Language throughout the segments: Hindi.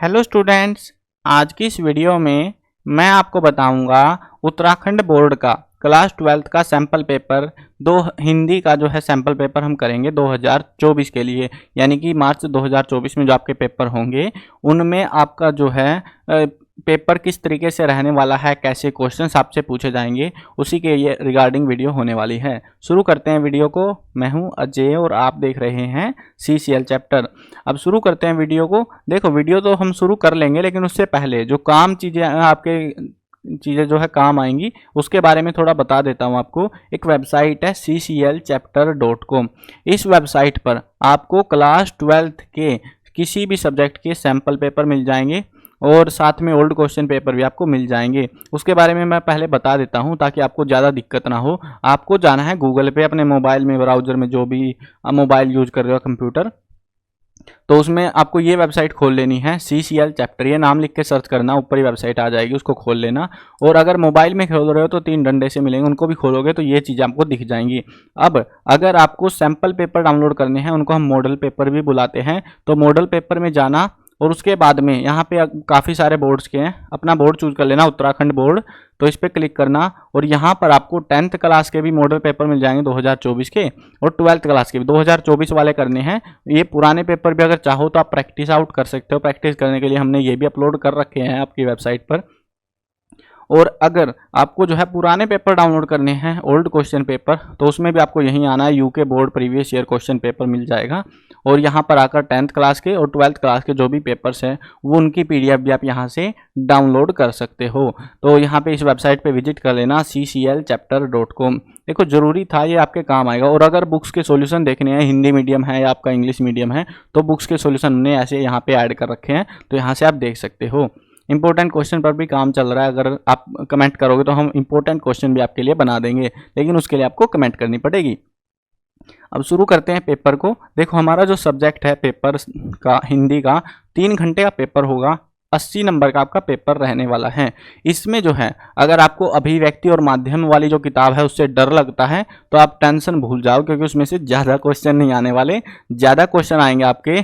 हेलो स्टूडेंट्स, आज की इस वीडियो में मैं आपको बताऊंगा उत्तराखंड बोर्ड का क्लास 12th का सैम्पल पेपर दो हिंदी का जो है सैम्पल पेपर हम करेंगे 2024 के लिए, यानी कि मार्च 2024 में जो आपके पेपर होंगे उनमें आपका जो है पेपर किस तरीके से रहने वाला है, कैसे क्वेश्चंस आपसे पूछे जाएंगे, उसी के ये रिगार्डिंग वीडियो होने वाली है। शुरू करते हैं वीडियो को। मैं हूं अजय और आप देख रहे हैं CCL चैप्टर। अब शुरू करते हैं वीडियो को। देखो, वीडियो तो हम शुरू कर लेंगे, लेकिन उससे पहले जो काम चीज़ें आपके जो है काम आएंगी उसके बारे में थोड़ा बता देता हूं आपको। एक वेबसाइट है cclchapter.com। इस वेबसाइट पर आपको क्लास 12th के किसी भी सब्जेक्ट के सैम्पल पेपर मिल जाएंगे और साथ में ओल्ड क्वेश्चन पेपर भी आपको मिल जाएंगे। उसके बारे में मैं पहले बता देता हूं ताकि आपको ज़्यादा दिक्कत ना हो। आपको जाना है गूगल पे, अपने मोबाइल में, ब्राउज़र में, जो भी मोबाइल यूज कर रहे हो, कंप्यूटर, तो उसमें आपको ये वेबसाइट खोल लेनी है CCL चैप्टर। ये नाम लिख के सर्च करना, ऊपर ही वेबसाइट आ जाएगी, उसको खोल लेना। और अगर मोबाइल में खोल रहे हो तो 3 डंडे से मिलेंगे, उनको भी खोलोगे तो ये चीज़ें आपको दिख जाएंगी। अब अगर आपको सैम्पल पेपर डाउनलोड करने हैं, उनको हम मॉडल पेपर भी बुलाते हैं, तो मॉडल पेपर में जाना और उसके बाद में यहाँ पे काफ़ी सारे बोर्ड्स के हैं, अपना बोर्ड चूज कर लेना, उत्तराखंड बोर्ड, तो इस पर क्लिक करना और यहाँ पर आपको 10th क्लास के भी मॉडल पेपर मिल जाएंगे 2024 के, और 12th क्लास के भी 2024 वाले करने हैं। ये पुराने पेपर भी अगर चाहो तो आप प्रैक्टिस आउट कर सकते हो। प्रैक्टिस करने के लिए हमने ये भी अपलोड कर रखे हैं आपकी वेबसाइट पर। और अगर आपको जो है पुराने पेपर डाउनलोड करने हैं, ओल्ड क्वेश्चन पेपर, तो उसमें भी आपको यहीं आना है। UK board previous year question paper मिल जाएगा और यहाँ पर आकर 10th क्लास के और 12th क्लास के जो भी पेपर्स हैं वो उनकी PDF भी आप यहाँ से डाउनलोड कर सकते हो। तो यहाँ पे इस वेबसाइट पे विजिट कर लेना cclchapter.com। देखो, ज़रूरी था, ये आपके काम आएगा। और अगर बुक्स के सॉल्यूशन देखने हैं, हिंदी मीडियम है या आपका इंग्लिश मीडियम है, तो बुक्स के सॉल्यूशन हमने ऐसे यहाँ पे ऐड कर रखे हैं, तो यहाँ से आप देख सकते हो। इंपॉर्टेंट क्वेश्चन पर भी काम चल रहा है। अगर आप कमेंट करोगे तो हम इंपॉर्टेंट क्वेश्चन भी आपके लिए बना देंगे, लेकिन उसके लिए आपको कमेंट करनी पड़ेगी। अब शुरू करते हैं पेपर को। देखो, हमारा जो सब्जेक्ट है पेपर का, हिंदी का 3 घंटे का पेपर होगा। 80 नंबर का आपका पेपर रहने वाला है। इसमें जो है, अगर आपको अभिव्यक्ति और माध्यम वाली जो किताब है उससे डर लगता है तो आप टेंशन भूल जाओ, क्योंकि उसमें से ज़्यादा क्वेश्चन नहीं आने वाले। ज़्यादा क्वेश्चन आएंगे आपके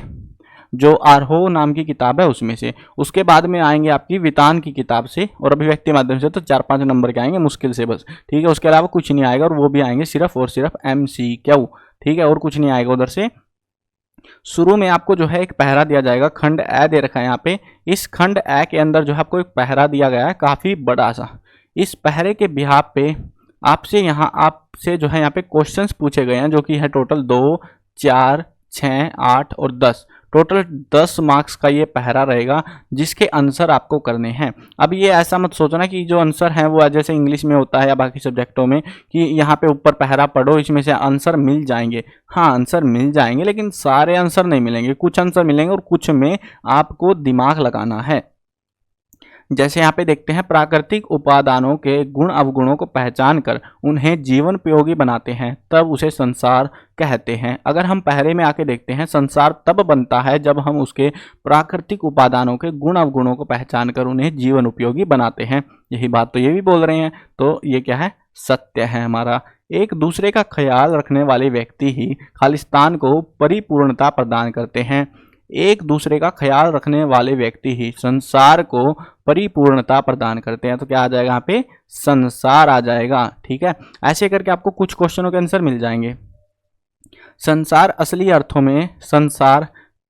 जो आरोह नाम की किताब है उसमें से, उसके बाद में आएंगे आपकी वितान की किताब से, और अभिव्यक्ति माध्यम से तो 4-5 नंबर के आएंगे मुश्किल से, बस। ठीक है, उसके अलावा कुछ नहीं आएगा, और वो भी आएंगे सिर्फ और सिर्फ MCQ। ठीक है, और कुछ नहीं आएगा उधर से। शुरू में आपको जो है एक पहरा दिया जाएगा, खंड ए दे रखा है यहाँ पे। इस खंड ए के अंदर जो है आपको एक पहरा दिया गया है, काफ़ी बड़ा सा। इस पहरे के बिहाफ पे आपसे जो है यहाँ पे क्वेश्चंस पूछे गए हैं, जो कि है टोटल 2, 4, 6, 8 और 10। टोटल 10 मार्क्स का ये पहरा रहेगा, जिसके आंसर आपको करने हैं। अब ये ऐसा मत सोचना कि जो आंसर है वो जैसे इंग्लिश में होता है या बाकी सब्जेक्टों में कि यहाँ पे ऊपर पहरा पढ़ो, इसमें से आंसर मिल जाएंगे। हाँ, आंसर मिल जाएंगे, लेकिन सारे आंसर नहीं मिलेंगे। कुछ आंसर मिलेंगे और कुछ में आपको दिमाग लगाना है। जैसे यहाँ पे देखते हैं, प्राकृतिक उपादानों के गुण अवगुणों को पहचान कर उन्हें जीवन उपयोगी बनाते हैं, तब उसे संसार कहते हैं। अगर हम पहरे में आके देखते हैं, संसार तब बनता है जब हम उसके प्राकृतिक उपादानों के गुण अवगुणों को पहचान कर उन्हें जीवन उपयोगी बनाते हैं। यही बात तो ये भी बोल रहे हैं, तो ये क्या है? सत्य है हमारा। एक दूसरे का ख्याल रखने वाले व्यक्ति ही खालिस्तान को परिपूर्णता प्रदान करते हैं। एक दूसरे का ख्याल रखने वाले व्यक्ति ही संसार को परिपूर्णता प्रदान करते हैं। तो क्या आ जाएगा यहाँ पे? संसार आ जाएगा। ठीक है, ऐसे करके आपको कुछ क्वेश्चनों के आंसर मिल जाएंगे। संसार असली अर्थों में संसार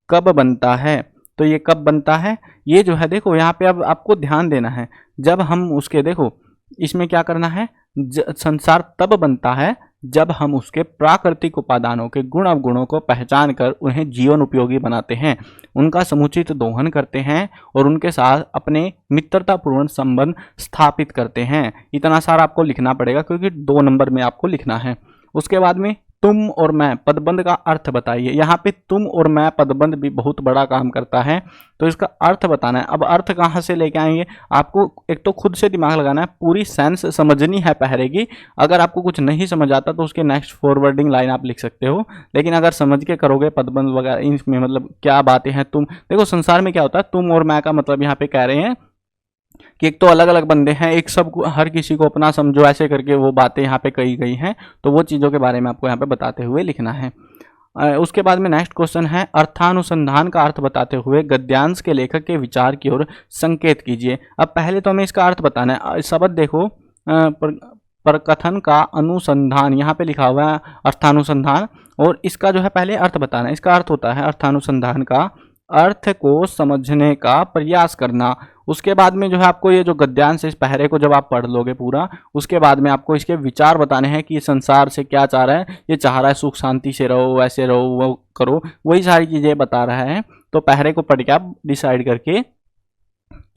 कब बनता है? तो ये कब बनता है, ये जो है देखो यहाँ पे अब आपको ध्यान देना है। जब हम उसके, देखो इसमें क्या करना है, संसार तब बनता है जब हम उसके प्राकृतिक उपादानों के गुण अवगुणों को पहचान कर उन्हें जीवन उपयोगी बनाते हैं, उनका समुचित दोहन करते हैं और उनके साथ अपने मित्रतापूर्ण संबंध स्थापित करते हैं। इतना सारा आपको लिखना पड़ेगा, क्योंकि 2 नंबर में आपको लिखना है। उसके बाद में तुम और मैं पदबंध का अर्थ बताइए। यहाँ पे तुम और मैं पदबंध भी बहुत बड़ा काम करता है, तो इसका अर्थ बताना है। अब अर्थ कहाँ से लेके आएंगे? आपको एक तो खुद से दिमाग लगाना है, पूरी सेंस समझनी है पहरे की। अगर आपको कुछ नहीं समझ आता तो उसके नेक्स्ट फॉरवर्डिंग लाइन आप लिख सकते हो, लेकिन अगर समझ के करोगे पदबंध वगैरह, इसमें मतलब क्या बातें हैं। तुम देखो, संसार में क्या होता है, तुम और मैं का मतलब यहाँ पे कह रहे हैं कि एक तो अलग अलग बंदे हैं, एक सब हर किसी को अपना समझो, ऐसे करके वो बातें यहाँ पे कही गई हैं। तो वो चीज़ों के बारे में आपको यहाँ पे बताते हुए लिखना है। उसके बाद में नेक्स्ट क्वेश्चन है, अर्थानुसंधान का अर्थ बताते हुए गद्यांश के लेखक के विचार की ओर संकेत कीजिए। अब पहले तो हमें इसका अर्थ बताना है। शब्द देखो, प्रकथन का अनुसंधान, यहाँ पे लिखा हुआ है अर्थानुसंधान, और इसका जो है पहले अर्थ बताना है। इसका अर्थ होता है अर्थानुसंधान का अर्थ को समझने का प्रयास करना। उसके बाद में जो है आपको ये जो गद्यांश इस पहरे को जब आप पढ़ लोगे पूरा, उसके बाद में आपको इसके विचार बताने हैं कि संसार से क्या चाह रहा है। ये चाह रहा है सुख शांति से रहो, वैसे रहो, वो करो, वही सारी चीज़ें बता रहा है। तो पहरे को पढ़ के आप डिसाइड करके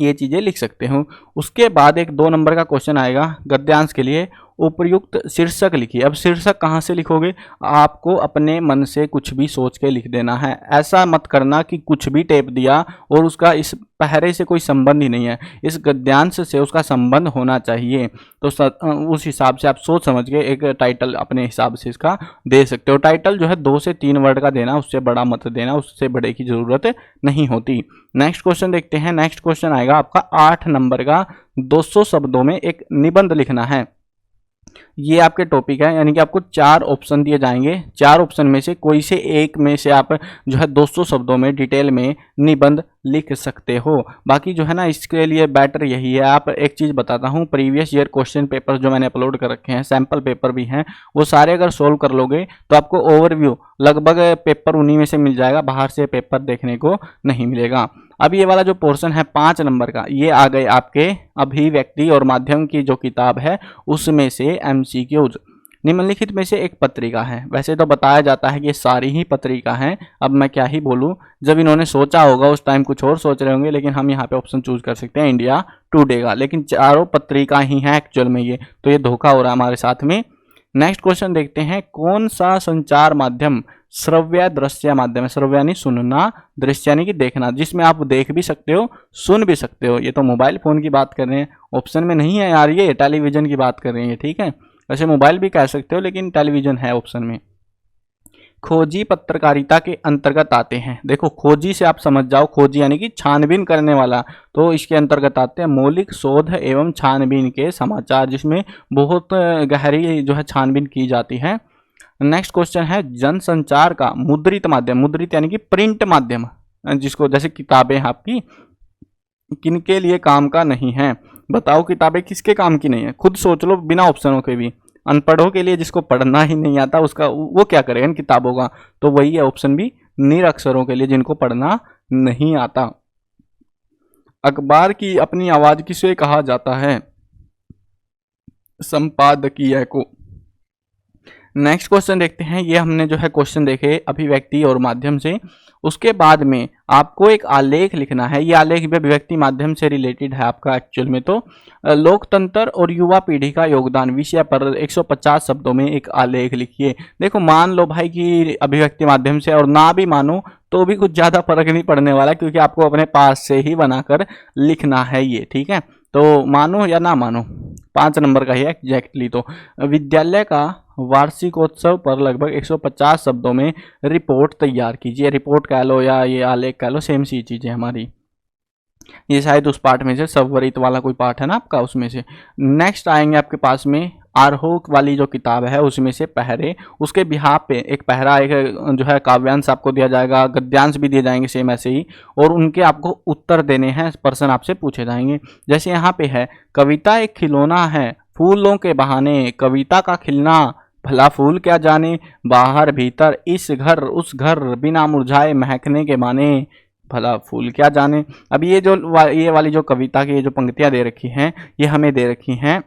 ये चीज़ें लिख सकते हो। उसके बाद एक 2 नंबर का क्वेश्चन आएगा, गद्यांश के लिए उपयुक्त शीर्षक लिखिए। अब शीर्षक कहाँ से लिखोगे? आपको अपने मन से कुछ भी सोच के लिख देना है। ऐसा मत करना कि कुछ भी टेप दिया और उसका इस पहरे से कोई संबंध ही नहीं है। इस गद्यांश से उसका संबंध होना चाहिए। तो उस हिसाब से आप सोच समझ के एक टाइटल अपने हिसाब से इसका दे सकते हो। टाइटल जो है 2 से 3 वर्ड का देना, उससे बड़ा मत देना, उससे बड़े की ज़रूरत नहीं होती। नेक्स्ट क्वेश्चन देखते हैं। नेक्स्ट क्वेश्चन आएगा आपका 8 नंबर का, 200 शब्दों में एक निबंध लिखना है। ये आपके टॉपिक है, यानी कि आपको 4 ऑप्शन दिए जाएंगे। 4 ऑप्शन में से कोई से एक में से आप जो है 200 शब्दों में डिटेल में निबंध लिख सकते हो। बाकी जो है ना, इसके लिए बेटर यही है। आप एक चीज़ बताता हूँ, प्रीवियस ईयर क्वेश्चन पेपर जो मैंने अपलोड कर रखे हैं, सैम्पल पेपर भी हैं, वो सारे अगर सोल्व कर लोगे तो आपको ओवरव्यू लगभग पेपर उन्हीं में से मिल जाएगा, बाहर से पेपर देखने को नहीं मिलेगा। अब ये वाला जो पोर्शन है 5 नंबर का, ये आ गए आपके अभिव्यक्ति और माध्यम की जो किताब है उसमें से MCQs। निम्नलिखित में से एक पत्रिका है। वैसे तो बताया जाता है कि ये सारी ही पत्रिका हैं, अब मैं क्या ही बोलूँ। जब इन्होंने सोचा होगा उस टाइम कुछ और सोच रहे होंगे, लेकिन हम यहाँ पे ऑप्शन चूज कर सकते हैं इंडिया टुडे का, लेकिन चारों पत्रिका ही हैं एक्चुअल में ये, तो ये धोखा हो रहा है हमारे साथ में। नेक्स्ट क्वेश्चन देखते हैं, कौन सा संचार माध्यम श्रव्य दृश्य माध्यम है? श्रव्य यानी सुनना, दृश्य यानी कि देखना, जिसमें आप देख भी सकते हो, सुन भी सकते हो। ये तो मोबाइल फोन की बात कर रहे हैं, ऑप्शन में नहीं है यार, ये टेलीविजन की बात कर रहे हैं, ठीक है। वैसे मोबाइल भी कह सकते हो, लेकिन टेलीविजन है ऑप्शन में। खोजी पत्रकारिता के अंतर्गत आते हैं। देखो, खोजी से आप समझ जाओ, खोजी यानी कि छानबीन करने वाला, तो इसके अंतर्गत आते हैं मौलिक शोध एवं छानबीन के समाचार, जिसमें बहुत गहरी जो है छानबीन की जाती है। नेक्स्ट क्वेश्चन है, जनसंचार का मुद्रित माध्यम, मुद्रित यानी कि प्रिंट माध्यम, जिसको जैसे किताबें आपकी किनके लिए काम का नहीं है? बताओ किताबें किसके काम की नहीं है? खुद सोच लो बिना ऑप्शनों के भी। अनपढ़ों के लिए, जिसको पढ़ना ही नहीं आता उसका वो क्या करेगा इन किताबों का? तो वही है ऑप्शन बी, निरक्षरों के लिए, जिनको पढ़ना नहीं आता। अखबार की अपनी आवाज किसे कहा जाता है? संपादकीय को। नेक्स्ट क्वेश्चन देखते हैं। ये हमने जो है क्वेश्चन देखे अभिव्यक्ति और माध्यम से। उसके बाद में आपको एक आलेख लिखना है। ये आलेख भी अभिव्यक्ति माध्यम से रिलेटेड है आपका एक्चुअल में। तो लोकतंत्र और युवा पीढ़ी का योगदान विषय पर 150 शब्दों में एक आलेख लिखिए। देखो, मान लो भाई कि अभिव्यक्ति माध्यम से, और ना भी मानो तो भी कुछ ज़्यादा फर्क नहीं पड़ने वाला, क्योंकि आपको अपने पास से ही बनाकर लिखना है ये, ठीक है। तो मानो या ना मानो, 5 नंबर का ही है एग्जैक्टली। तो विद्यालय का वार्षिकोत्सव पर लगभग 150 शब्दों में रिपोर्ट तैयार कीजिए। रिपोर्ट कह लो या ये आलेख कह लो, सेम सी चीज़ है हमारी। ये शायद उस पार्ट में से संवरित वाला कोई पार्ट है ना आपका, उसमें से। नेक्स्ट आएंगे आपके पास में आरोह वाली जो किताब है उसमें से पहरे, उसके बिहाफ पे एक पहरा, एक जो है काव्यांश आपको दिया जाएगा, गद्यांश भी दिए जाएंगे सेम ऐसे ही, और उनके आपको उत्तर देने हैं, प्रश्न आपसे पूछे जाएंगे। जैसे यहाँ पे है, कविता एक खिलौना है फूलों के बहाने, कविता का खिलना भला फूल क्या जाने, बाहर भीतर इस घर उस घर, बिना मुरझाए महकने के माने, भला फूल क्या जाने। अब ये वाली जो कविता की ये जो पंक्तियां दे रखी हैं, ये हमें दे रखी हैं,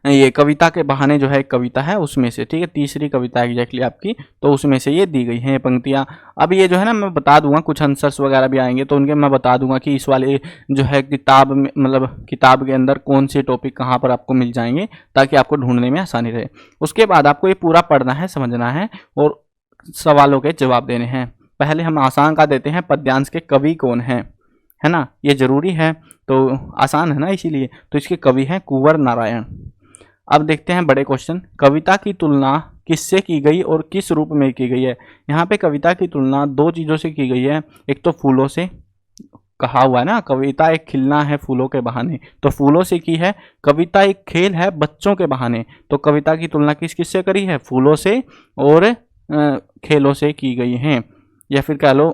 ये कविता के बहाने जो है एक कविता है उसमें से, ठीक है, तीसरी कविता एग्जैक्टली आपकी, तो उसमें से ये दी गई हैं पंक्तियां। अब ये जो है ना, मैं बता दूंगा, कुछ आंसर्स वगैरह भी आएंगे तो उनके मैं बता दूंगा कि इस वाले जो है किताब में, मतलब किताब के अंदर कौन से टॉपिक कहाँ पर आपको मिल जाएंगे, ताकि आपको ढूंढने में आसानी रहे। उसके बाद आपको ये पूरा पढ़ना है, समझना है और सवालों के जवाब देने हैं। पहले हम आसान का देते हैं, पद्यांश के कवि कौन हैं, है ना, ये जरूरी है, तो आसान है ना इसीलिए। तो इसके कवि हैं कुंवर नारायण। अब देखते हैं बड़े क्वेश्चन, कविता की तुलना किससे की गई और किस रूप में की गई है? यहाँ पे कविता की तुलना 2 चीज़ों से की गई है। एक तो फूलों से, कहा हुआ है ना, कविता एक खिलना है फूलों के बहाने, तो फूलों से की है। कविता एक खेल है बच्चों के बहाने, तो कविता की तुलना किस किस से करी है? फूलों से और खेलों से की गई हैं, या फिर कह लो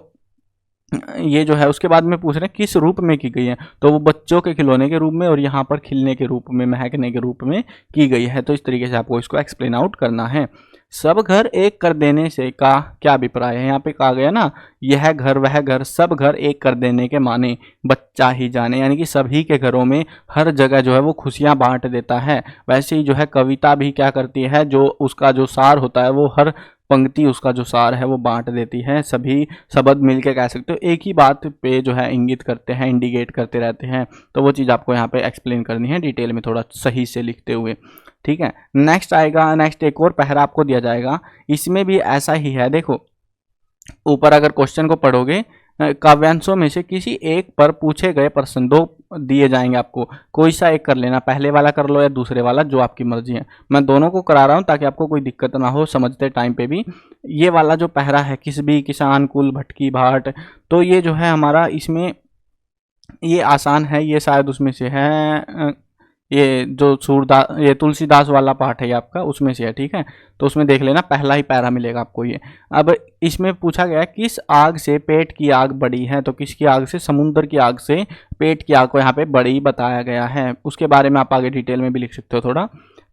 ये जो है उसके बाद में पूछ रहे हैं किस रूप में की गई है, तो वो बच्चों के खिलौने के रूप में और यहाँ पर खिलने के रूप में, महकने के रूप में की गई है। तो इस तरीके से आपको इसको एक्सप्लेन आउट करना है। सब घर एक कर देने से का क्या अभिप्राय है? यहाँ पे कहा गया ना, यह घर वह घर, सब घर एक कर देने के माने बच्चा ही जाने, यानी कि सभी के घरों में हर जगह जो है वो खुशियाँ बांट देता है। वैसे ही जो है कविता भी क्या करती है, जो उसका जो सार होता है वो हर पंक्ति उसका जो सार है वो बांट देती है। सभी शब्द मिलके कह सकते हो एक ही बात पे जो है इंगित करते हैं, इंडिकेट करते रहते हैं। तो वो चीज़ आपको यहाँ पे एक्सप्लेन करनी है डिटेल में, थोड़ा सही से लिखते हुए, ठीक है। नेक्स्ट आएगा, नेक्स्ट एक और पहरा आपको दिया जाएगा, इसमें भी ऐसा ही है। देखो ऊपर अगर क्वेश्चन को पढ़ोगे, काव्यांशों में से किसी एक पर पूछे गए प्रश्न, दो दिए जाएंगे आपको, कोई सा एक कर लेना, पहले वाला कर लो या दूसरे वाला, जो आपकी मर्जी है। मैं दोनों को करा रहा हूँ ताकि आपको कोई दिक्कत ना हो समझते टाइम पे भी। ये वाला जो पहरा है, किस भी किसान कुल भटकी भाट, तो ये जो है हमारा इसमें ये आसान है, ये शायद उसमें से है, ये जो सूरदास, ये तुलसीदास वाला पाठ है ये आपका, उसमें से है, ठीक है। तो उसमें देख लेना, पहला ही पैरा मिलेगा आपको ये। अब इसमें पूछा गया किस आग से पेट की आग बड़ी है, तो किसकी आग से? समुद्र की आग से पेट की आग को यहाँ पे बड़ी बताया गया है। उसके बारे में आप आगे डिटेल में भी लिख सकते हो थोड़ा।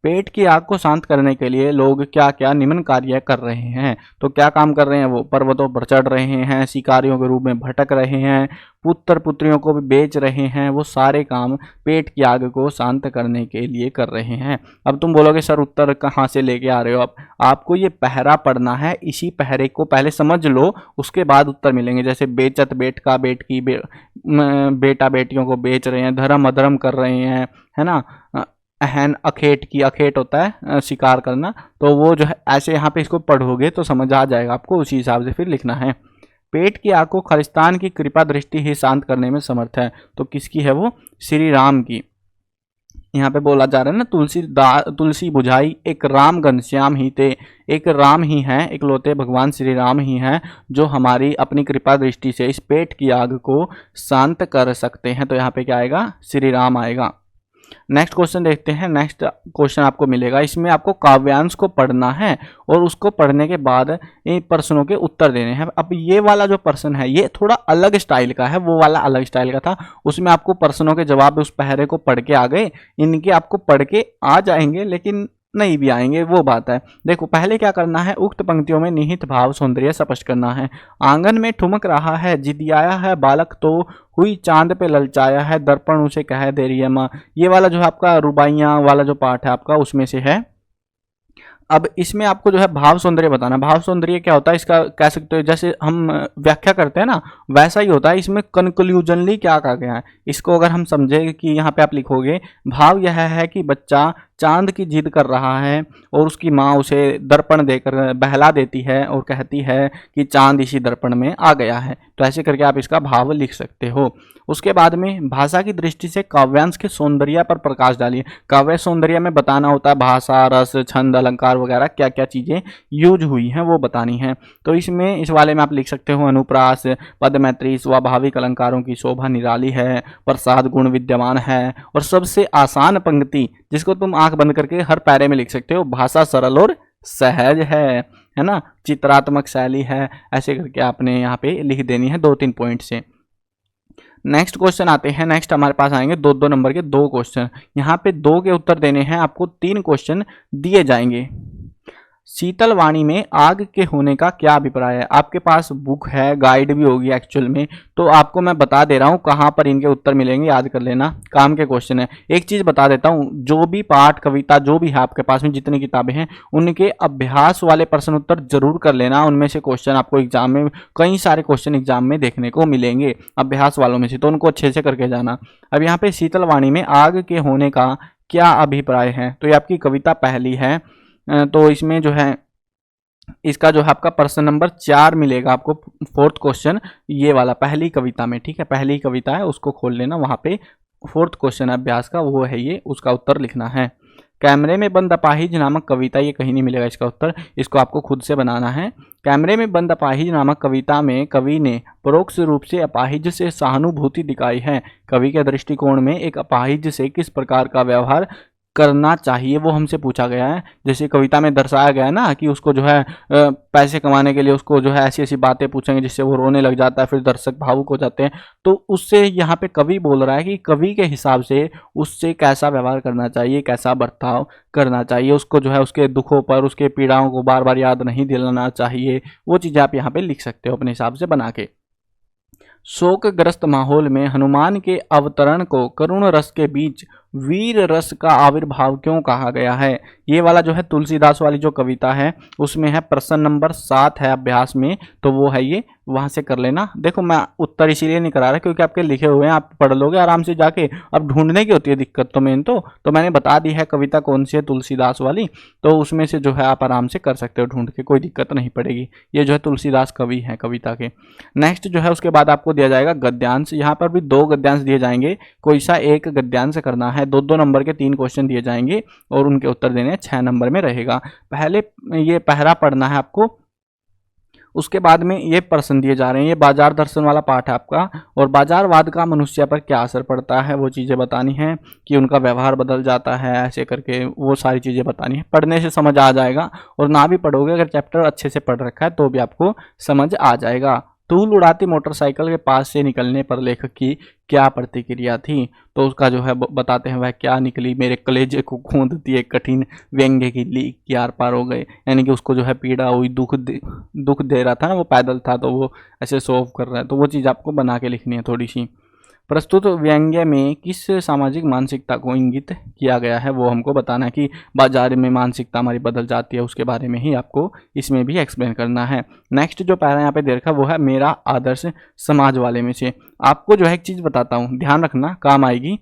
पेट की आग को शांत करने के लिए लोग क्या क्या निम्न कार्य कर रहे हैं, तो क्या काम कर रहे हैं वो? पर्वतों पर चढ़ रहे हैं, शिकारियों के रूप में भटक रहे हैं, पुत्र पुत्रियों को भी बेच रहे हैं, वो सारे काम पेट की आग को शांत करने के लिए कर रहे हैं। अब तुम बोलोगे सर उत्तर कहाँ से लेके आ रहे हो? आपको ये पहरा पढ़ना है, इसी पहरे को पहले समझ लो, उसके बाद उत्तर मिलेंगे। जैसे बेचत बेटका बेटकी बेटा बेटियों को बेच रहे हैं, धर्म अधर्म कर रहे हैं, है ना। अहन अखेट की, अखेट होता है शिकार करना, तो वो जो है ऐसे यहाँ पे इसको पढ़ोगे तो समझ आ जाएगा आपको, उसी हिसाब से फिर लिखना है। पेट की आग को खलिस्तान की कृपा दृष्टि ही शांत करने में समर्थ है, तो किसकी है वो? श्री राम की। यहाँ पे बोला जा रहा है ना, तुलसी बुझाई एक राम घनश्याम ही थे, एक राम ही हैं, इकलौते भगवान श्री राम ही हैं जो हमारी अपनी कृपा दृष्टि से इस पेट की आग को शांत कर सकते हैं। तो यहाँ पे क्या आएगा? श्री राम आएगा। नेक्स्ट क्वेश्चन देखते हैं। नेक्स्ट क्वेश्चन आपको मिलेगा, इसमें आपको काव्यांश को पढ़ना है और उसको पढ़ने के बाद इन प्रश्नों के उत्तर देने हैं। अब ये वाला जो प्रश्न है ये थोड़ा अलग स्टाइल का है, वो वाला अलग स्टाइल का था, उसमें आपको प्रश्नों के जवाब उस पहरे को पढ़ के आ गए, इनके आपको पढ़ के आ जाएंगे लेकिन नहीं भी आएंगे, वो बात है। देखो पहले क्या करना है, उक्त पंक्तियों में निहित भाव सौंदर्य स्पष्ट करना है। आंगन में ठुमक रहा है, जिदियाया है बालक तो हुई चांद पे ललचाया है, दर्पण उसे कह दे रही है माँ। ये वाला जो है आपका रुबाइयाँ वाला जो पाठ है आपका, उसमें से है। अब इसमें आपको जो है भाव सौंदर्य बताना। भाव सौंदर्य क्या होता है, इसका कह सकते हो जैसे हम व्याख्या करते हैं ना, वैसा ही होता है। इसमें कंक्लूजनली क्या कहा गया है, इसको अगर हम समझे कि यहाँ पे आप लिखोगे, भाव यह है कि बच्चा चांद की जिद कर रहा है और उसकी माँ उसे दर्पण देकर बहला देती है और कहती है कि चांद इसी दर्पण में आ गया है। तो ऐसे करके आप इसका भाव लिख सकते हो। उसके बाद में भाषा की दृष्टि से काव्यांश के सौंदर्य पर प्रकाश डालिए। काव्य सौंदर्य में बताना होता है भाषा, रस, छंद, अलंकार वगैरह क्या क्या चीज़ें यूज हुई हैं वो बतानी है। तो इसमें इस वाले में आप लिख सकते हो अनुप्रास, पद मैत्री, स्वाभाविक अलंकारों की शोभा निराली है, प्रसाद गुण विद्यमान है, और सबसे आसान पंक्ति जिसको तुम आंख बंद करके हर पैरे में लिख सकते हो, भाषा सरल और सहज है ना, चित्रात्मक शैली है। ऐसे करके आपने यहाँ पे लिख देनी है 2-3 पॉइंट से। नेक्स्ट क्वेश्चन आते हैं। नेक्स्ट हमारे पास आएंगे 2-2 नंबर के 2 क्वेश्चन। यहाँ पे 2 के उत्तर देने हैं आपको, 3 क्वेश्चन दिए जाएंगे। शीतल वाणी में आग के होने का क्या अभिप्राय है? आपके पास बुक है, गाइड भी होगी एक्चुअल में, तो आपको मैं बता दे रहा हूँ कहाँ पर इनके उत्तर मिलेंगे, याद कर लेना, काम के क्वेश्चन है। एक चीज़ बता देता हूँ, जो भी पाठ कविता जो भी है आपके पास में जितनी किताबें हैं, उनके अभ्यास वाले प्रश्न उत्तर जरूर कर लेना। उनमें से क्वेश्चन आपको एग्जाम में, कई सारे क्वेश्चन एग्जाम में देखने को मिलेंगे अभ्यास वालों में से, तो उनको अच्छे से करके जाना। अब यहाँ पे शीतल वाणी में आग के होने का क्या अभिप्राय है, तो ये आपकी कविता पहली है। तो इसमें जो है इसका जो है आपका प्रश्न नंबर 4 मिलेगा आपको, 4th क्वेश्चन ये वाला पहली कविता में, ठीक है। पहली कविता है उसको खोल लेना, वहाँ पे 4th क्वेश्चन अभ्यास का वो है ये, उसका उत्तर लिखना है। कैमरे में बंद अपाहिज नामक कविता, ये कहीं नहीं मिलेगा इसका उत्तर, इसको आपको खुद से बनाना है। कैमरे में बंद अपाहिज नामक कविता में कवि ने परोक्ष रूप से अपाहिज से सहानुभूति दिखाई है। कवि के दृष्टिकोण में एक अपाहिज से किस प्रकार का व्यवहार करना चाहिए वो हमसे पूछा गया है। जैसे कविता में दर्शाया गया है ना कि उसको जो है पैसे कमाने के लिए उसको जो है ऐसी ऐसी बातें पूछेंगे जिससे वो रोने लग जाता है, फिर दर्शक भावुक हो जाते हैं। तो उससे यहाँ पे कवि बोल रहा है कि कवि के हिसाब से उससे कैसा व्यवहार करना चाहिए, कैसा बर्ताव करना चाहिए, उसको जो है उसके दुखों पर, उसके पीड़ाओं को बार बार याद नहीं दिलाना चाहिए। वो चीज़ें आप यहाँ पे लिख सकते हो अपने हिसाब से बना के। शोकग्रस्त माहौल में हनुमान के अवतरण को करुण रस के बीच वीर रस का आविर्भाव क्यों कहा गया है? ये वाला जो है तुलसीदास वाली जो कविता है उसमें है, प्रश्न नंबर 7 है अभ्यास में, तो वो है ये, वहां से कर लेना। देखो मैं उत्तर इसीलिए नहीं करा रहा क्योंकि आपके लिखे हुए हैं, आप पढ़ लोगे आराम से जाके। अब ढूंढने की होती है दिक्कत तो मेन तो मैंने बता दी है कविता कौन सी है तुलसीदास वाली, तो उसमें से जो है आप आराम से कर सकते हो ढूंढ के, कोई दिक्कत नहीं पड़ेगी। ये जो है तुलसीदास कवि हैं कविता के। नेक्स्ट जो है उसके बाद आपको दिया जाएगा गद्यांश। यहाँ पर भी 2 गद्यांश दिए जाएंगे, कोई सा एक गद्यांश करना है। 2-2 नंबर के 3 क्वेश्चन दिए जाएंगे और उनके उत्तर देने 6 नंबर में रहेगा। पहले ये पहरा पढ़ना है आपको, उसके बाद में ये प्रश्न दिए जा रहे हैं। ये बाजार दर्शन वाला पाठ है आपका, और बाजारवाद का मनुष्य पर क्या असर पड़ता है वो चीज़ें बतानी है, कि उनका व्यवहार बदल जाता है ऐसे करके, वो सारी चीज़ें बतानी है। पढ़ने से समझ आ जाएगा, और ना भी पढ़ोगे अगर चैप्टर अच्छे से पढ़ रखा है तो भी आपको समझ आ जाएगा। धूल उड़ाती मोटरसाइकिल के पास से निकलने पर लेखक की क्या प्रतिक्रिया थी? तो उसका जो है बताते हैं वह क्या निकली, मेरे कलेजे को खूंदती एक कठिन व्यंग्य की लीक की आर पार हो गए। यानी कि उसको जो है पीड़ा हुई, दुख दे रहा था ना, वो पैदल था तो वो ऐसे सोव कर रहा है, तो वो चीज़ आपको बना के लिखनी है थोड़ी सी। प्रस्तुत व्यंग्य में किस सामाजिक मानसिकता को इंगित किया गया है वो हमको बताना है, कि बाजार में मानसिकता हमारी बदल जाती है, उसके बारे में ही आपको इसमें भी एक्सप्लेन करना है। नेक्स्ट जो पैरा यहाँ पे दे रखा है वो है मेरा आदर्श समाज वाले में से। आपको जो है एक चीज़ बताता हूँ, ध्यान रखना, काम आएगी।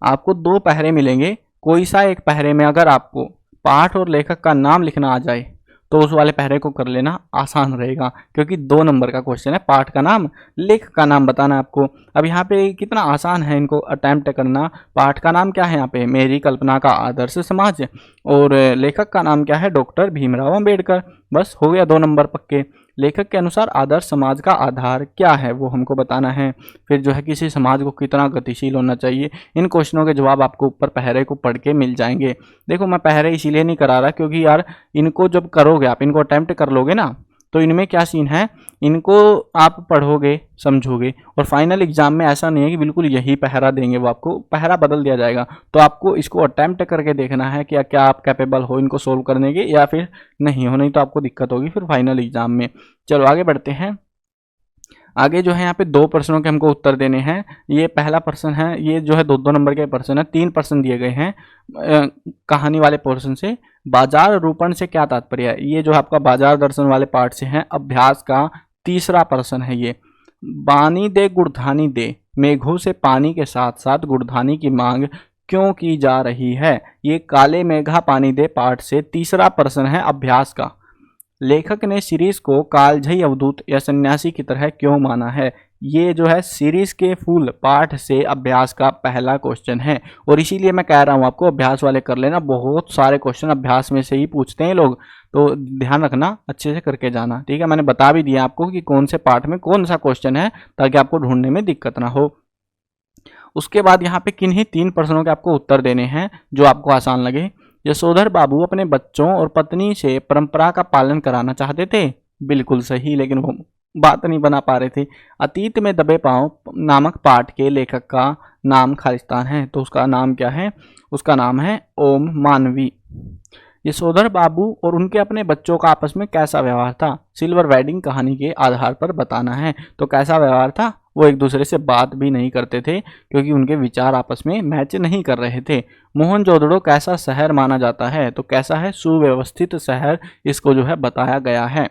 आपको 2 पहरे मिलेंगे, कोई सा एक पहरे में अगर आपको पाठ और लेखक का नाम लिखना आ जाए तो उस वाले पहरे को कर लेना, आसान रहेगा, क्योंकि 2 नंबर का क्वेश्चन है। पाठ का नाम, लेखक का नाम बताना आपको। अब यहाँ पे कितना आसान है इनको अटेम्प्ट करना। पाठ का नाम क्या है यहाँ पे, मेरी कल्पना का आदर्श समाज, और लेखक का नाम क्या है, डॉक्टर भीमराव अंबेडकर। बस हो गया 2 नंबर पक्के। लेखक के अनुसार आदर्श समाज का आधार क्या है वो हमको बताना है। फिर जो है किसी समाज को कितना गतिशील होना चाहिए, इन क्वेश्चनों के जवाब आपको ऊपर पहरे को पढ़ के मिल जाएंगे। देखो मैं पहरे इसीलिए नहीं करा रहा क्योंकि यार इनको जब करोगे आप, इनको अटेम्प्ट कर लोगे ना, तो इनमें क्या सीन है, इनको आप पढ़ोगे समझोगे, और फाइनल एग्जाम में ऐसा नहीं है कि बिल्कुल यही पहरा देंगे, वो आपको पहरा बदल दिया जाएगा। तो आपको इसको अटेम्प्ट करके देखना है कि क्या आप कैपेबल हो इनको सोल्व करने के या फिर नहीं हो, नहीं तो आपको दिक्कत होगी फिर फाइनल एग्जाम में। चलो आगे बढ़ते हैं। आगे जो है यहाँ पे 2 प्रश्नों के हमको उत्तर देने हैं। ये पहला प्रश्न है, ये जो है 2-2 नंबर के प्रश्न है। 3 प्रश्न दिए गए हैं कहानी वाले पोर्शन से। बाजार रूपण से क्या तात्पर्य है, ये जो आपका बाजार दर्शन वाले पार्ट से है। अभ्यास का तीसरा प्रश्न है ये, बानी दे गुड़धानी दे, मेघों से पानी के साथ साथ गुड़धानी की मांग क्यों की जा रही है। ये काले मेघा पानी दे पाठ से तीसरा प्रश्न है अभ्यास का। लेखक ने सीरीज को कालझई अवधूत या सन्यासी की तरह क्यों माना है। ये जो है सीरीज के फुल पाठ से अभ्यास का पहला क्वेश्चन है, और इसीलिए मैं कह रहा हूँ आपको अभ्यास वाले कर लेना। बहुत सारे क्वेश्चन अभ्यास में से ही पूछते हैं लोग, तो ध्यान रखना, अच्छे से करके जाना, ठीक है। मैंने बता भी दिया आपको कि कौन से पाठ में कौन सा क्वेश्चन है, ताकि आपको ढूंढने में दिक्कत ना हो। उसके बाद यहाँ पे किन्हीं 3 प्रश्नों के आपको उत्तर देने हैं जो आपको आसान लगे। यशोधर बाबू अपने बच्चों और पत्नी से परंपरा का पालन कराना चाहते थे, बिल्कुल सही, लेकिन वो बात नहीं बना पा रहे थे। अतीत में दबे पांव नामक पाठ के लेखक का नाम खालिस्तान है, तो उसका नाम क्या है, उसका नाम है ओम मानवी। यशोधर बाबू और उनके अपने बच्चों का आपस में कैसा व्यवहार था, सिल्वर वेडिंग कहानी के आधार पर बताना है। तो कैसा व्यवहार था, वो एक दूसरे से बात भी नहीं करते थे क्योंकि उनके विचार आपस में मैच नहीं कर रहे थे। मोहनजोदड़ो कैसा शहर माना जाता है, तो कैसा है, सुव्यवस्थित शहर, इसको जो है बताया गया है।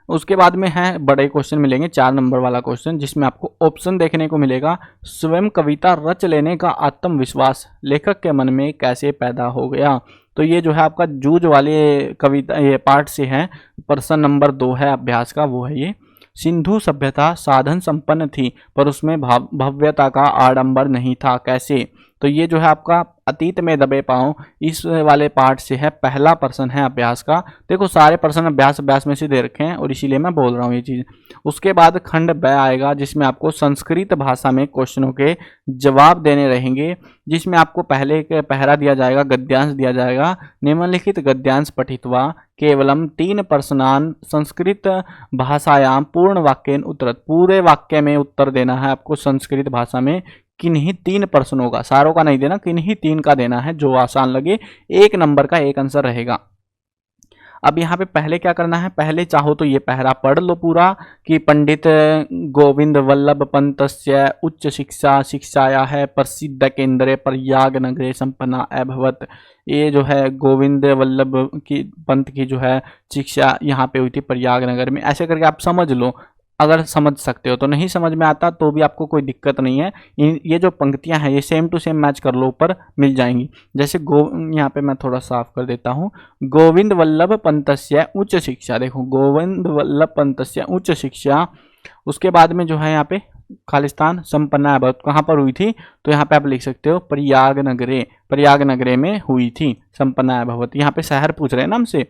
उसके बाद में है बड़े क्वेश्चन मिलेंगे, 4 नंबर वाला क्वेश्चन, जिसमें आपको ऑप्शन देखने को मिलेगा। स्वयं कविता रच लेने का आत्मविश्वास लेखक के मन में कैसे पैदा हो गया। तो ये जो है आपका जूझ वाले कविता ये पार्ट से है, प्रश्न नंबर 2 है अभ्यास का, वो है ये। सिंधु सभ्यता साधन संपन्न थी पर उसमें भव्यता का आडंबर नहीं था, कैसे। तो ये जो है आपका अतीत में दबे पाँव इस वाले पार्ट से है, पहला प्रश्न है अभ्यास का। देखो सारे प्रश्न अभ्यास में से दे रखे हैं और इसीलिए मैं बोल रहा हूँ ये चीज़। उसके बाद खंड ब आएगा जिसमें आपको संस्कृत भाषा में क्वेश्चनों के जवाब देने रहेंगे, जिसमें आपको पहले के पहरा दिया जाएगा, गद्यांश दिया जाएगा। निम्नलिखित गद्यांश पठित्वा केवलम 3 प्रश्नान संस्कृत भाषायाम पूर्ण वाक्येन उत्तरत। पूरे वाक्य में उत्तर देना है आपको संस्कृत भाषा में, किन्हीं 3 प्रश्नों का, सारों का नहीं देना, किन्हीं 3 का देना है, जो आसान लगे। 1 नंबर का 1 आंसर रहेगा। अब यहाँ पे पहले क्या करना है, पहले चाहो तो ये पहरा पढ़ लो पूरा कि पंडित गोविंद वल्लभ पंतस्य उच्च शिक्षा शिक्षाया है प्रसिद्ध केंद्रे प्रयाग नगरे संपन्ना अभवत। ये जो है गोविंद वल्लभ की पंत की जो है शिक्षा यहाँ पे हुई थी प्रयाग नगर में। ऐसे करके आप समझ लो, अगर समझ सकते हो तो। नहीं समझ में आता तो भी आपको कोई दिक्कत नहीं है, ये जो पंक्तियां हैं ये सेम टू सेम मैच कर लो, ऊपर मिल जाएंगी। जैसे यहाँ पे मैं थोड़ा साफ कर देता हूँ, गोविंद वल्लभ पंतस्य उच्च शिक्षा। देखो गोविंद वल्लभ पंतस्य उच्च शिक्षा, उसके बाद में जो है यहाँ पे खालिस्तान संपन्ना अभवत कहाँ पर हुई थी, तो यहाँ पे आप लिख सकते हो प्रयाग नगरे में हुई थी संपन्ना अभवत। यहाँ पे शहर पूछ रहे हैं ना हमसे।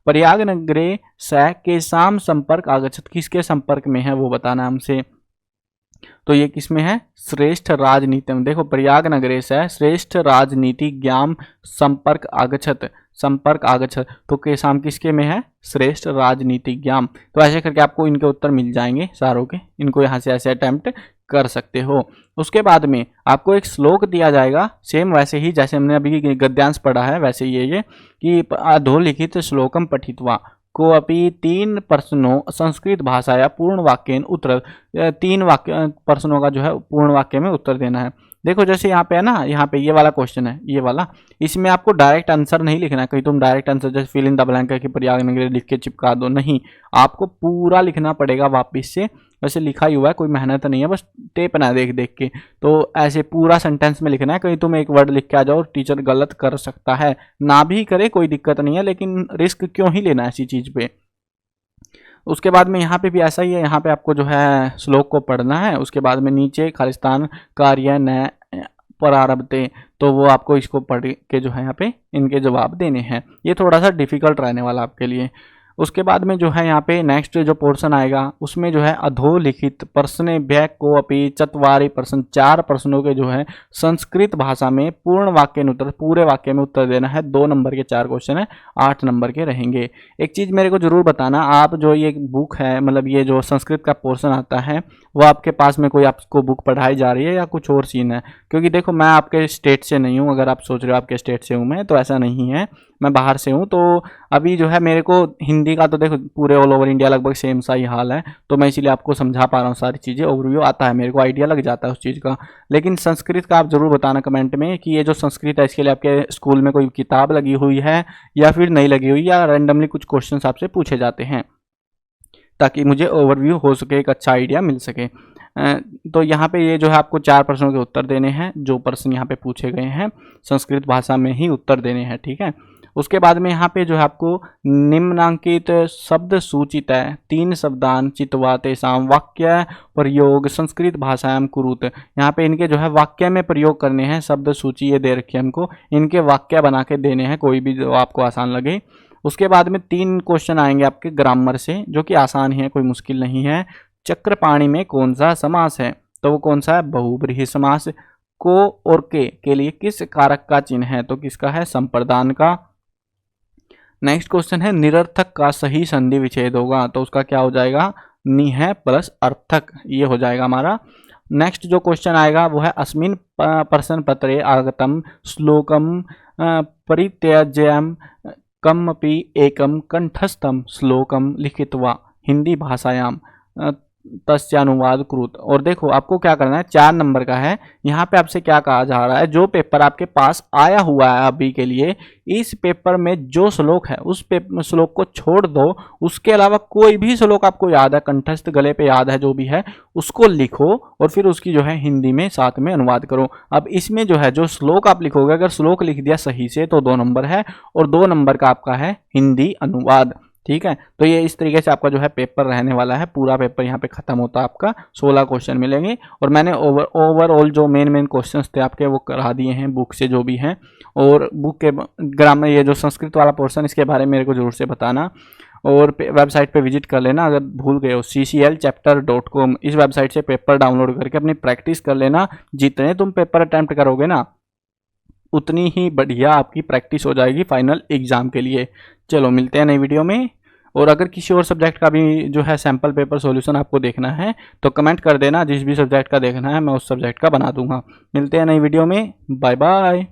प्रयाग नगरे से के साम संपर्क आगच्छत, किसके संपर्क में है वो बताना हमसे। तो ये किसमें है, श्रेष्ठ राजनीति में। देखो प्रयाग नगरे से श्रेष्ठ राजनीति ज्ञान संपर्क आगच्छत, तो के साम किसके में है, श्रेष्ठ राजनीति ज्ञान। तो ऐसे करके आपको इनके उत्तर मिल जाएंगे सारों के, इनको यहाँ से ऐसे अटेम्प्ट कर सकते हो। उसके बाद में आपको एक श्लोक दिया जाएगा, सेम वैसे ही जैसे हमने अभी गद्यांश पढ़ा है वैसे ये कि अधोलिखित श्लोकम पठित्वा को अपनी 3 प्रश्नों संस्कृत भाषा या पूर्ण वाक्येन उत्तर, 3 वाक्य प्रश्नों का जो है पूर्ण वाक्य में उत्तर देना है। देखो जैसे यहाँ पे है ना, यहाँ पे ये वाला क्वेश्चन है, ये वाला, इसमें आपको डायरेक्ट आंसर नहीं लिखना है। कहीं तुम डायरेक्ट आंसर जैसे फिल इन द ब्लैंक है कि प्रयाग नगरी लिख के चिपका दो, नहीं, आपको पूरा लिखना पड़ेगा वापिस से। वैसे लिखा ही हुआ है, कोई मेहनत नहीं है, बस टेप ना देख देख के। तो ऐसे पूरा सेंटेंस में लिखना है, कहीं तुम एक वर्ड लिख के आ जाओ, टीचर गलत कर सकता है। ना भी करे कोई दिक्कत नहीं है, लेकिन रिस्क क्यों ही लेना ऐसी चीज़ पे। उसके बाद में यहाँ पे भी ऐसा ही है, यहाँ पे आपको जो है श्लोक को पढ़ना है। उसके बाद में नीचे खालिस्तान कार्य न प्रारब्धे, तो वो आपको इसको पढ़ के जो है यहाँ पे इनके जवाब देने हैं। ये थोड़ा सा डिफिकल्ट रहने वाला आपके लिए। उसके बाद में जो है यहाँ पे नेक्स्ट जो पोर्शन आएगा उसमें जो है अधोलिखित प्रश्नेभ्यः को अपि चत्वारि प्रश्न, 4 प्रश्नों के जो है संस्कृत भाषा में पूर्ण वाक्य में उत्तर, पूरे वाक्य में उत्तर देना है। 2 नंबर के 4 क्वेश्चन है, 8 नंबर के रहेंगे। एक चीज़ मेरे को जरूर बताना, आप जो ये बुक है, मतलब ये जो संस्कृत का पोर्शन आता है, वो आपके पास में कोई आपको बुक पढ़ाई जा रही है या कुछ और सीन है? क्योंकि देखो मैं आपके स्टेट से नहीं हूँ, अगर आप सोच रहे हो आपके स्टेट से हूँ मैं, तो ऐसा नहीं है, मैं बाहर से हूँ। तो अभी जो है मेरे को हिंदी का तो देखो पूरे ऑल ओवर इंडिया लगभग सेम सा ही हाल है, तो मैं इसीलिए आपको समझा पा रहा हूँ सारी चीज़ें। ओवरव्यू आता है मेरे को, आइडिया लग जाता है उस चीज़ का। लेकिन संस्कृत का आप जरूर बताना कमेंट में कि ये जो संस्कृत है इसके लिए आपके स्कूल में कोई किताब लगी हुई है या फिर नहीं लगी हुई, या रैंडमली कुछ क्वेश्चन आपसे पूछे जाते हैं, ताकि मुझे ओवरव्यू हो सके, एक अच्छा आइडिया मिल सके। तो यहाँ पे ये जो है आपको 4 प्रश्नों के उत्तर देने हैं, जो प्रश्न यहाँ पे पूछे गए हैं संस्कृत भाषा में ही उत्तर देने हैं, ठीक है। उसके बाद में यहाँ पे जो है आपको निम्नांकित शब्द सूचित है 3 शब्दान चित्वा तेषां वाक्य प्रयोग संस्कृत भाषायां कुरुत। यहाँ पे इनके जो है वाक्य में प्रयोग करने हैं, शब्द सूची ये दे रखी है हमको, इनके वाक्य बना के देने हैं, कोई भी जो आपको आसान लगे। उसके बाद में 3 क्वेश्चन आएंगे आपके ग्रामर से, जो कि आसान ही है, कोई मुश्किल नहीं है। चक्रपाणी में कौन सा समास है, तो वो कौन सा है, बहुब्रीहि समास। को और के लिए किस कारक का चिन्ह है, तो किसका है, संप्रदान का। नेक्स्ट क्वेश्चन है निरर्थक का सही संधि विच्छेद होगा, तो उसका क्या हो जाएगा, नि है प्लस अर्थक, ये हो जाएगा हमारा। नेक्स्ट जो क्वेश्चन आएगा वो है अस्मिन् प्रश्न पत्रे आगतम श्लोकम परित्यज्यम कमपि एकम कंठस्थम श्लोकम लिखित्वा हिंदी भाषायाम तस्यानुवाद कृत। और देखो आपको क्या करना है, 4 नंबर का है। यहाँ पे आपसे क्या कहा जा रहा है, जो पेपर आपके पास आया हुआ है अभी के लिए, इस पेपर में जो श्लोक है उस श्लोक को छोड़ दो, उसके अलावा कोई भी श्लोक आपको याद है, कंठस्थ गले पे याद है, जो भी है उसको लिखो और फिर उसकी जो है हिंदी में साथ में अनुवाद करो। अब इसमें जो है जो श्लोक आप लिखोगे, अगर श्लोक लिख दिया सही से तो 2 नंबर है, और 2 नंबर का आपका है हिंदी अनुवाद। ठीक है। तो ये इस तरीके से आपका जो है पेपर रहने वाला है, पूरा पेपर यहाँ पे खत्म होता है आपका, 16 क्वेश्चन मिलेंगे। और मैंने ओवरऑल जो मेन क्वेश्चंस थे आपके वो करा दिए हैं बुक से जो भी हैं। और बुक के ग्रामर, ये जो संस्कृत वाला पोर्शन, इसके बारे में मेरे को जरूर से बताना। और वेबसाइट पे विजिट कर लेना अगर भूल गए हो, cclchapter.com, इस वेबसाइट से पेपर डाउनलोड करके अपनी प्रैक्टिस कर लेना। जितने तुम पेपर अटैम्प्ट करोगे ना, उतनी ही बढ़िया आपकी प्रैक्टिस हो जाएगी फाइनल एग्जाम के लिए। चलो मिलते हैं नई वीडियो में। और अगर किसी और सब्जेक्ट का भी जो है सैम्पल पेपर सॉल्यूशन आपको देखना है तो कमेंट कर देना, जिस भी सब्जेक्ट का देखना है मैं उस सब्जेक्ट का बना दूंगा। मिलते हैं नई वीडियो में, बाय बाय।